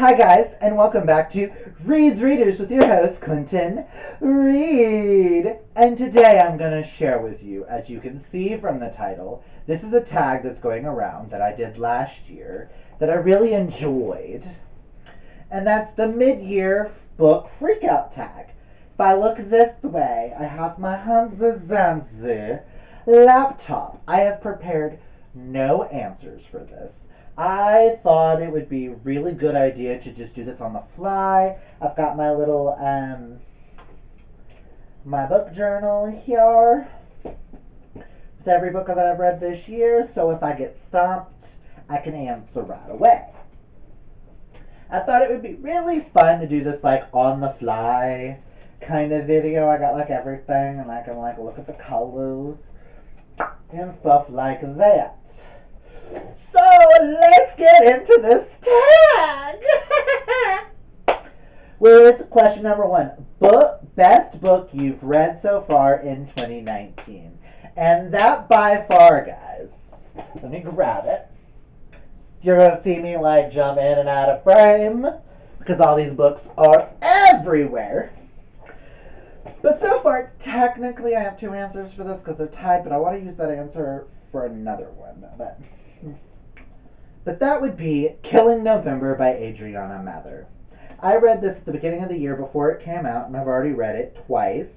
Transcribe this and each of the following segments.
Hi, guys, and welcome back to Reed's Readers with your host, Clinton Reed. And today I'm going to share with you, as you can see from the title, this is a tag that's going around that I did last year that I really enjoyed. And that's the mid-year book freakout tag. If I look this way, I have my Hansa Zanzi laptop. I have prepared no answers for this. I thought it would be a really good idea to just do this on the fly. I've got my little, my book journal here with every book that I've read this year, so if I get stumped, I can answer right away. I thought it would be really fun to do this like on the fly kind of video. I got like everything and I can like look at the colors and stuff like that. So let's get into this tag with question number one. Best book you've read so far in 2019. And that by far, guys, let me grab it. You're going to see me like jump in and out of frame because all these books are everywhere. But so far, technically, I have two answers for this because they're tied, but I want to use that answer for another one. But that would be Killing November by Adriana Mather. I read this at the beginning of the year before it came out, and I've already read it twice.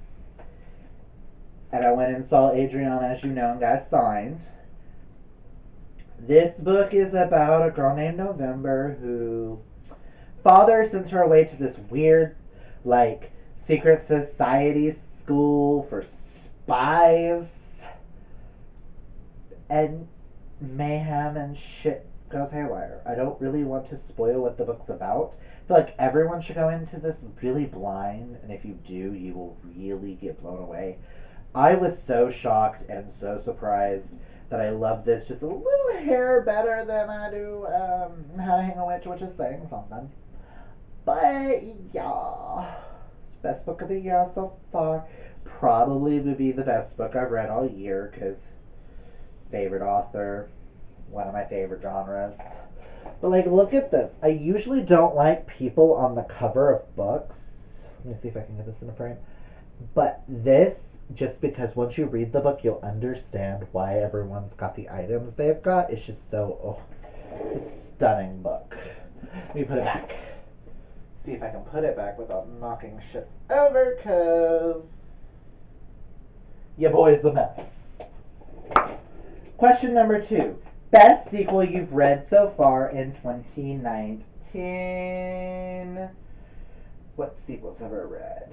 And I went and saw Adriana, as you know, and got signed. This book is about a girl named November who father sends her away to this weird, like, secret society school for spies. And mayhem and shit goes haywire. I don't really want to spoil what the book's about. I feel like everyone should go into this really blind, and if you do, you will really get blown away. I was so shocked and so surprised that I love this just a little hair better than I do How to Hang a Witch, which is saying something. But yeah, best book of the year so far. Probably would be the best book I've read all year because favorite author, one of my favorite genres. But like, look at this. I usually don't like people on the cover of books. Let me see if I can get this in a frame. But this, just because once you read the book, you'll understand why everyone's got the items they've got. It's just so, it's a stunning book. Let me put it back. See if I can put it back without knocking shit over, because your boy's a mess. Question number two. Best sequel you've read so far in 2019. What sequels have I read?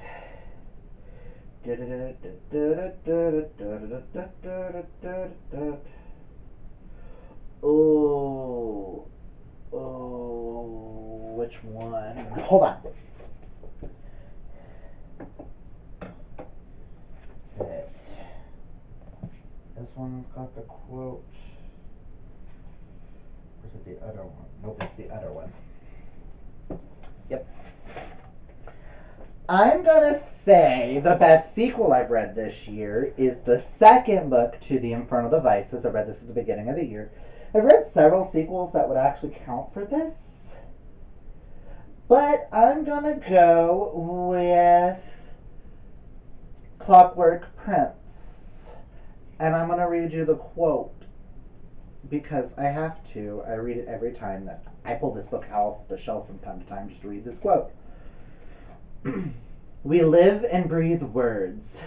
Oh, which one? Hold on. This one's got the quote. Or is it the other one? Nope, it's the other one. Yep. I'm gonna say the best sequel I've read this year is the second book to The Infernal Devices. I read this at the beginning of the year. I've read several sequels that would actually count for this. But I'm gonna go with Clockwork Prince. And I'm gonna read you the quote because I have to. I read it every time that I pull this book off the shelf from time to time just to read this quote. We live and breathe words.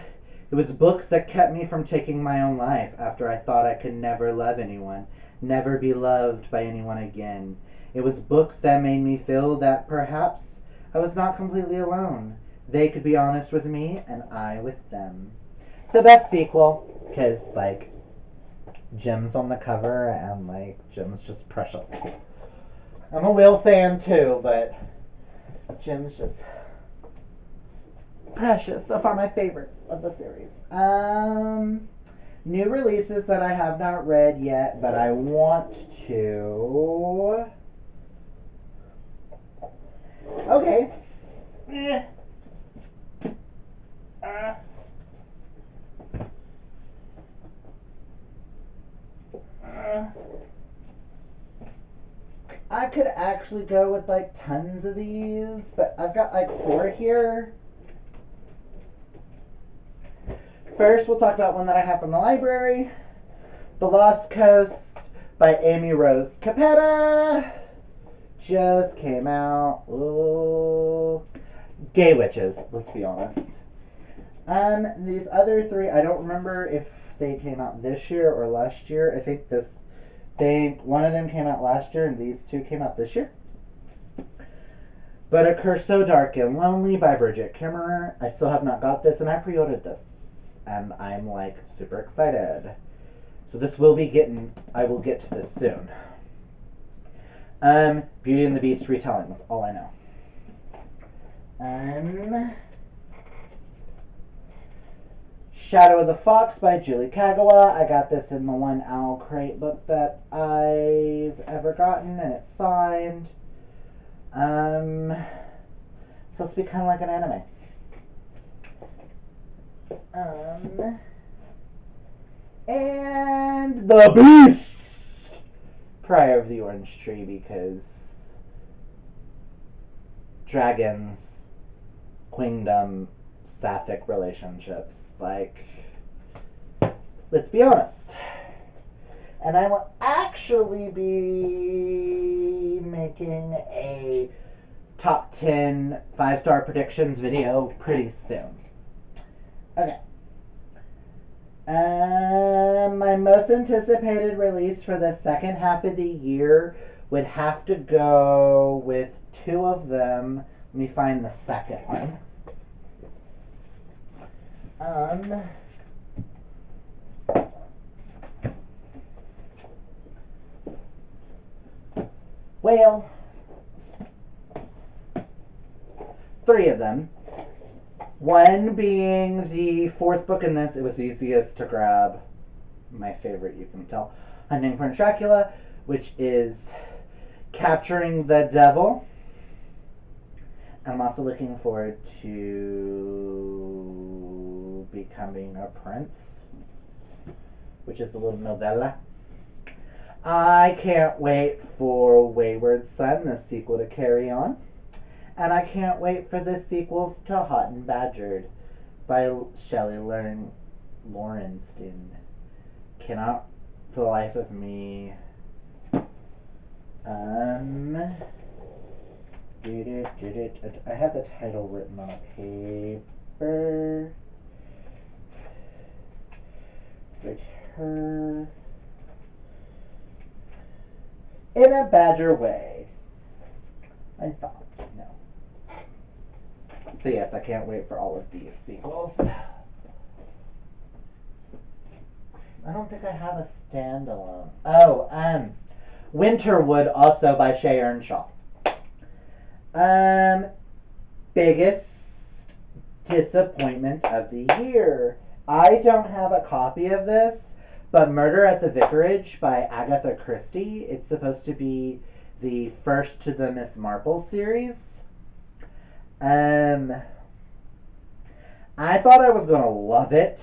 It was books that kept me from taking my own life after I thought I could never love anyone, never be loved by anyone again. It was books that made me feel that perhaps I was not completely alone. They could be honest with me, and I with them. So best sequel, because, like, Jim's on the cover, and, like, Jim's just precious. I'm a Will fan, too, but Jim's just precious. So far, my favorite of the series. New releases that I have not read yet, but I want to. Okay. I could actually go with like tons of these, but I've got like 4 here. First, we'll talk about one that I have from the library. The Lost Coast by Amy Rose Capetta. Just came out. Ooh. Gay witches, let's be honest. These other 3, I don't remember if they came out this year or last year. I think one of them came out last year and these 2 came out this year. But A Curse So Dark and Lonely by Bridget Kimmerer. I still have not got this, and I pre-ordered this. And I'm like super excited. So this will be getting, I will get to this soon. Beauty and the Beast retellings, all I know. Shadow of the Fox by Julie Kagawa. I got this in the one Owl Crate book that I've ever gotten, and it's signed. Supposed to be kind of like an anime. And The Beast! Prior of the Orange Tree, because dragons, queendom, sapphic relationships. Like, let's be honest. And I will actually be making a top 10 5-star predictions video pretty soon. Okay. My most anticipated release for the second half of the year would have to go with 2 of them. Let me find the second one. Well, 3 of them. One being the 4th book in this. It was easiest to grab. My favorite, you can tell. Hunting Prince Dracula, which is Capturing the Devil. And I'm also looking forward to Becoming a Prince, which is the little novella. I can't wait for Wayward Son, the sequel to Carry On. And I can't wait for the sequel to Hot and Badgered by Shelley Lorenstein. Cannot, for the life of me, I have the title written on a paper. Return in a Badger Way. I thought, no. So yes, I can't wait for all of these sequels. I don't think I have a standalone. Oh, Winterwood, also by Shay Earnshaw. Biggest disappointment of the year. I don't have a copy of this, but Murder at the Vicarage by Agatha Christie. It's supposed to be the first to the Miss Marple series. I thought I was gonna love it,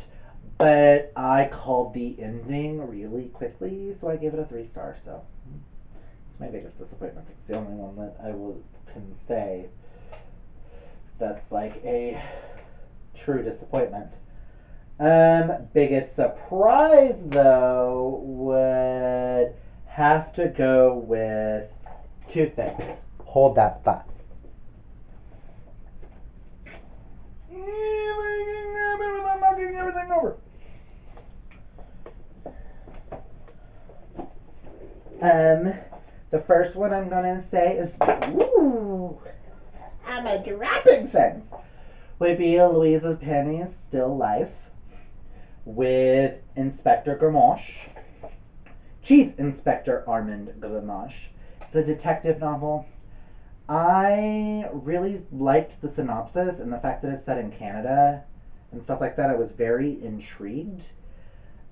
but I called the ending really quickly, so I gave it a 3-star. So it's my biggest disappointment. It's the only one that can say that's like a true disappointment. Biggest surprise though would have to go with 2 things. Hold that thought. Without knocking everything over. The first one I'm gonna say is, ooh, I'm a dropping things. Would be Louisa Penny's Still Life with Inspector Gamache, Chief Inspector Armand Gamache. It's a detective novel. I really liked the synopsis and the fact that it's set in Canada and stuff like that. I was very intrigued.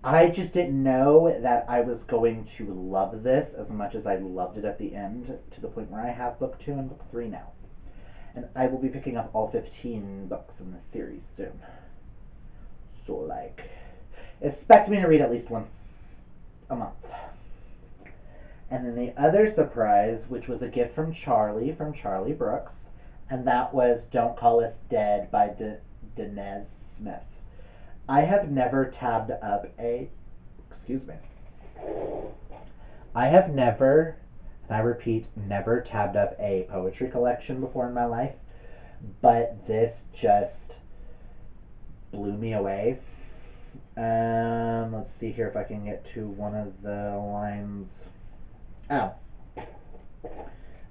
I just didn't know that I was going to love this as much as I loved it at the end, to the point where I have book 2 and book 3 now. And I will be picking up all 15 books in this series soon. So, like, expect me to read at least once a month. And then the other surprise, which was a gift from Charlie Brooks, and that was Don't Call Us Dead by Denez Smith. I have never tabbed up a, excuse me, I have never, and I repeat, never tabbed up a poetry collection before in my life, but this just blew me away. Let's see here if I can get to one of the lines. Oh,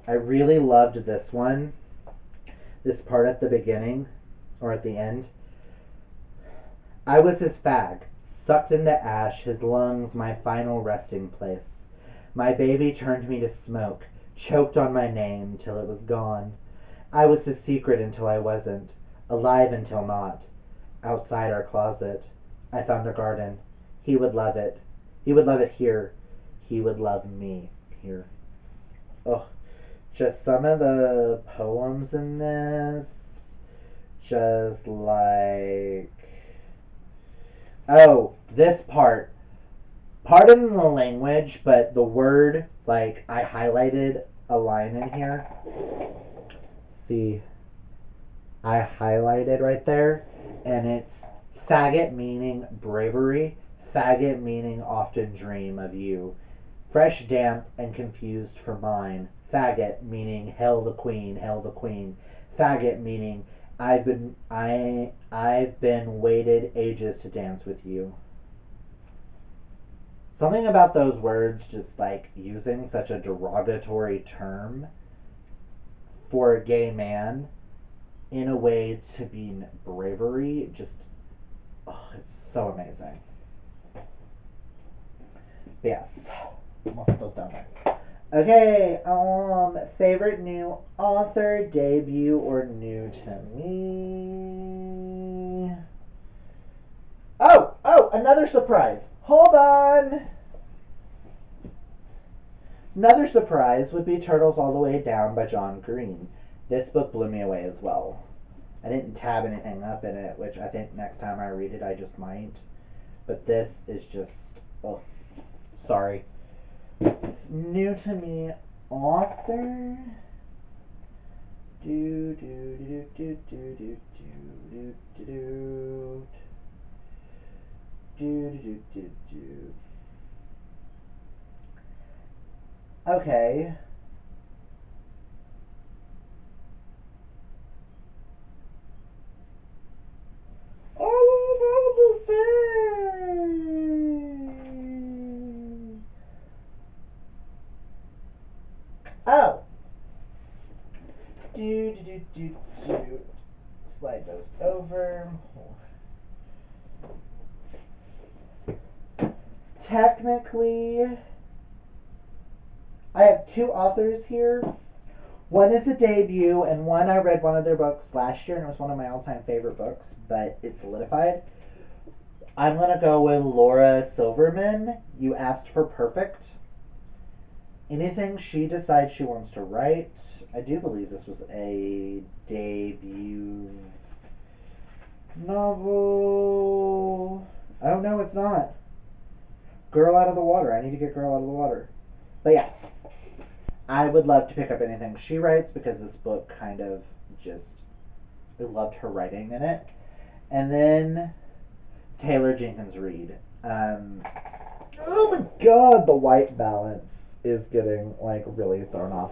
I really loved this one. This part at the beginning, or at the end. I was his fag, sucked into ash, his lungs my final resting place. My baby turned me to smoke, choked on my name till it was gone. I was his secret until I wasn't, alive until not. Outside our closet, I found a garden. He would love it. He would love it here. He would love me here. Oh, just some of the poems in this, just like. Oh, this part. Pardon the language, but the word, like, I highlighted a line in here. See, I highlighted right there, and it's faggot meaning bravery, faggot meaning often dream of you, fresh, damp, and confused for mine, faggot meaning hail the queen, faggot meaning I've been waited ages to dance with you. Something about those words, just like using such a derogatory term for a gay man in a way to be bravery, just, oh, it's so amazing. But yes, almost put those down there. Okay, favorite new author, debut, or new to me? Oh, another surprise. Hold on. Another surprise would be Turtles All the Way Down by John Green. This book blew me away as well. I didn't tab anything up in it, which I think next time I read it I just might. But this is just, oh, sorry. New to me author. Do do do do do do do do do do do do do do. Okay. All about the same. Oh. Do do do do do. Slide those over. Technically, I have two authors here. One is a debut, and one I read one of their books last year, and it was one of my all-time favorite books, but it's solidified. I'm gonna go with Laura Silverman. You asked for perfect. Anything she decides she wants to write, I do believe this was a debut novel. Oh no, it's not. Girl Out of the Water. I need to get Girl Out of the Water. But yeah, I would love to pick up anything she writes because this book kind of just, I loved her writing in it. And then Taylor Jenkins Reid. Oh my god, the white balance is getting like really thrown off.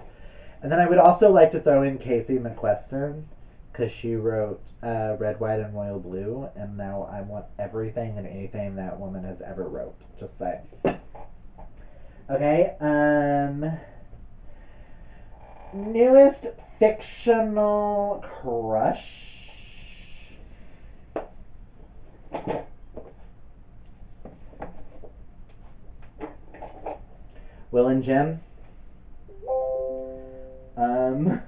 And then I would also like to throw in Casey McQuiston because she wrote Red, White, and Royal Blue, and now I want everything and anything that woman has ever wrote. Just saying. Okay, newest fictional crush. Will and Jim. Um,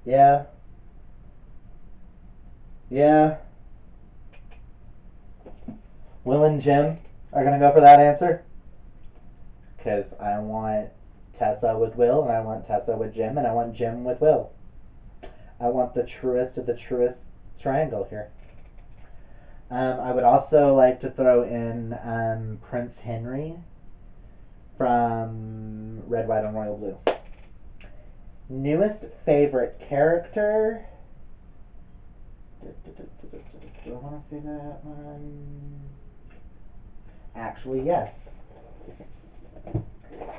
yeah, yeah. Will and Jim are gonna go for that answer because I want Tessa with Will, and I want Tessa with Jim, and I want Jim with Will. I want the truest of the truest triangle here. I would also like to throw in Prince Henry from Red, White, and Royal Blue. Newest favorite character. Do I want to say that one? Actually, yes.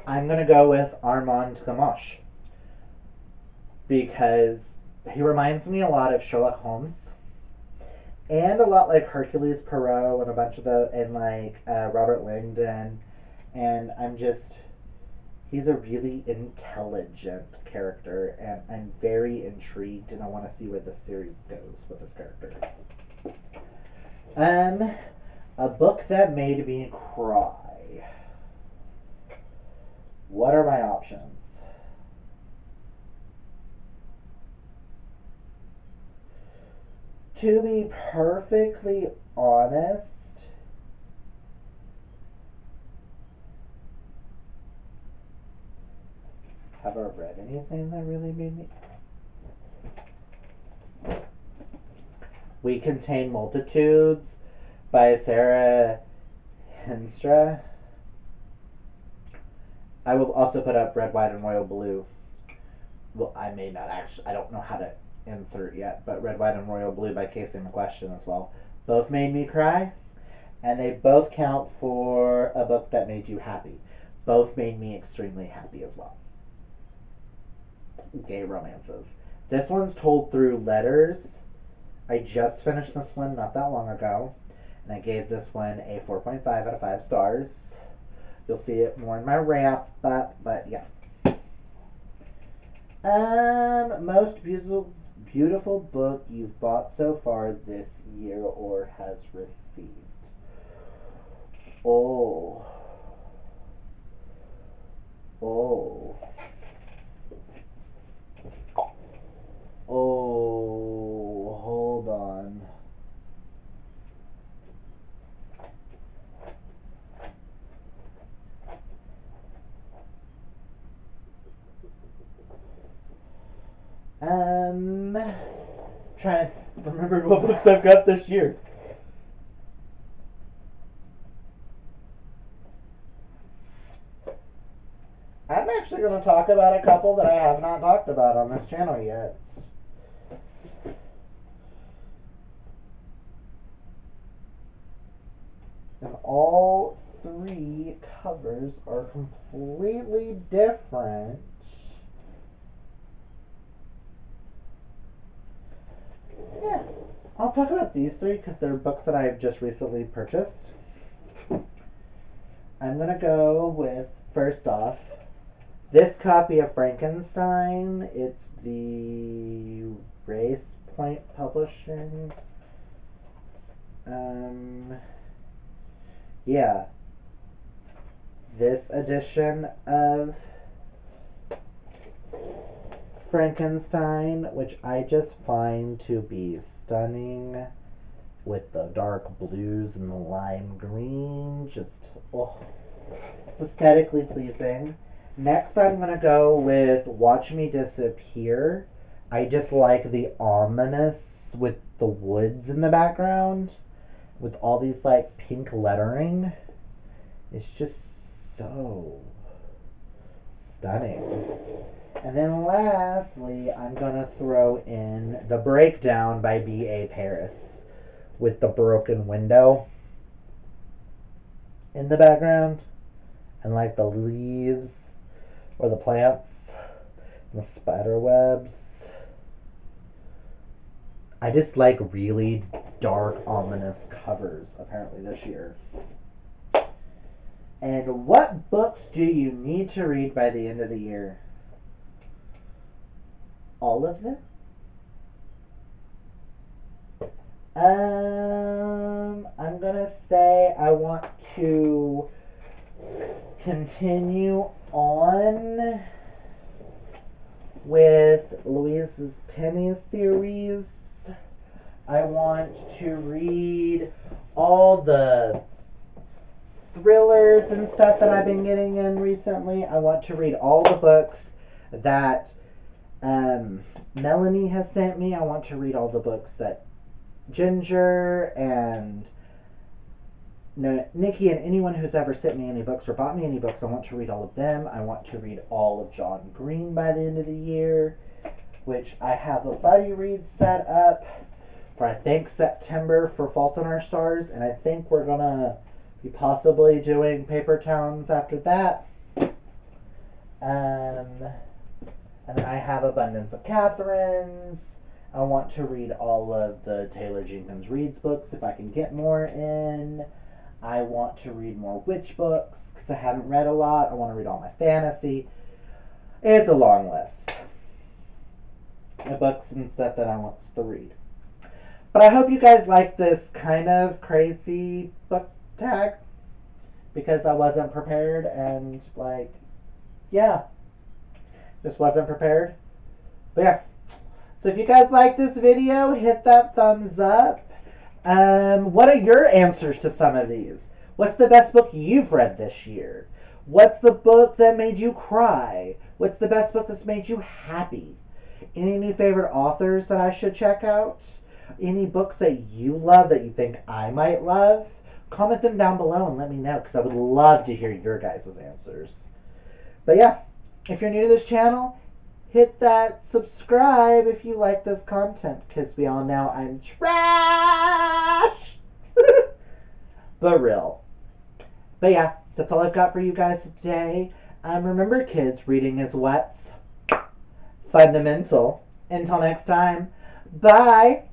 I'm going to go with Armand Gamache because he reminds me a lot of Sherlock Holmes and a lot like Hercules Poirot and a bunch of the and like Robert Langdon, and he's a really intelligent character, and I'm very intrigued, and I want to see where this series goes with this character. Um, a book that made me cry. What are my options? To be perfectly honest, have I read anything that really made me? We Contain Multitudes by Sarah Henstra. I will also put up Red, White, and Royal Blue. Well, I may not actually. I don't know how to insert yet, but Red, White, and Royal Blue by Casey McQuestion as well. Both made me cry, and they both count for a book that made you happy. Both made me extremely happy as well. Gay romances. This one's told through letters. I just finished this one not that long ago, and I gave this one a 4.5 out of 5 stars. You'll see it more in my wrap up, but yeah. Most beautiful book you've bought so far this year or has received. Oh, oh, oh. Hold on. Um, trying to remember what books I've got this year. I'm actually going to talk about a couple that I have not talked about on this channel yet. And all three covers are completely different. Yeah, I'll talk about these three because they're books that I've just recently purchased. I'm going to go with, first off, this copy of Frankenstein. It's the Race Point Publishing. Um, yeah, this edition of Frankenstein, which I just find to be stunning with the dark blues and the lime green. Just, oh, it's aesthetically pleasing. Next, I'm going to go with Watch Me Disappear. I just like the ominous with the woods in the background with all these like pink lettering. It's just so stunning. And then lastly, I'm going to throw in The Breakdown by B.A. Paris with the broken window in the background and like the leaves or the plants and the spider webs. I just like really dark, ominous covers apparently this year. And what books do you need to read by the end of the year? All of them? I'm gonna say I want to continue on with Louise Penny's theories. I want to read all the thrillers and stuff that I've been getting in recently. I want to read all the books that Melanie has sent me. I want to read all the books that Ginger and Nikki and anyone who's ever sent me any books or bought me any books, I want to read all of them. I want to read all of John Green by the end of the year, which I have a buddy read set up for I think September for Fault in Our Stars, and I think we're gonna be possibly doing Paper Towns after that. And then I have Abundance of Catherines. I want to read all of the Taylor Jenkins Reads books if I can get more in. I want to read more witch books because I haven't read a lot. I want to read all my fantasy. It's a long list of books and stuff that I want to read. But I hope you guys like this kind of crazy book tag because I wasn't prepared and, like, yeah, just wasn't prepared. But yeah. So if you guys like this video, hit that thumbs up. What are your answers to some of these? What's the best book you've read this year? What's the book that made you cry? What's the best book that's made you happy? Any favorite authors that I should check out? Any books that you love that you think I might love? Comment them down below and let me know because I would love to hear your guys' answers. But yeah, if you're new to this channel, hit that subscribe if you like this content because we all know I'm trash. But real. But yeah, that's all I've got for you guys today. Remember, kids, reading is what's fundamental. Until next time, bye.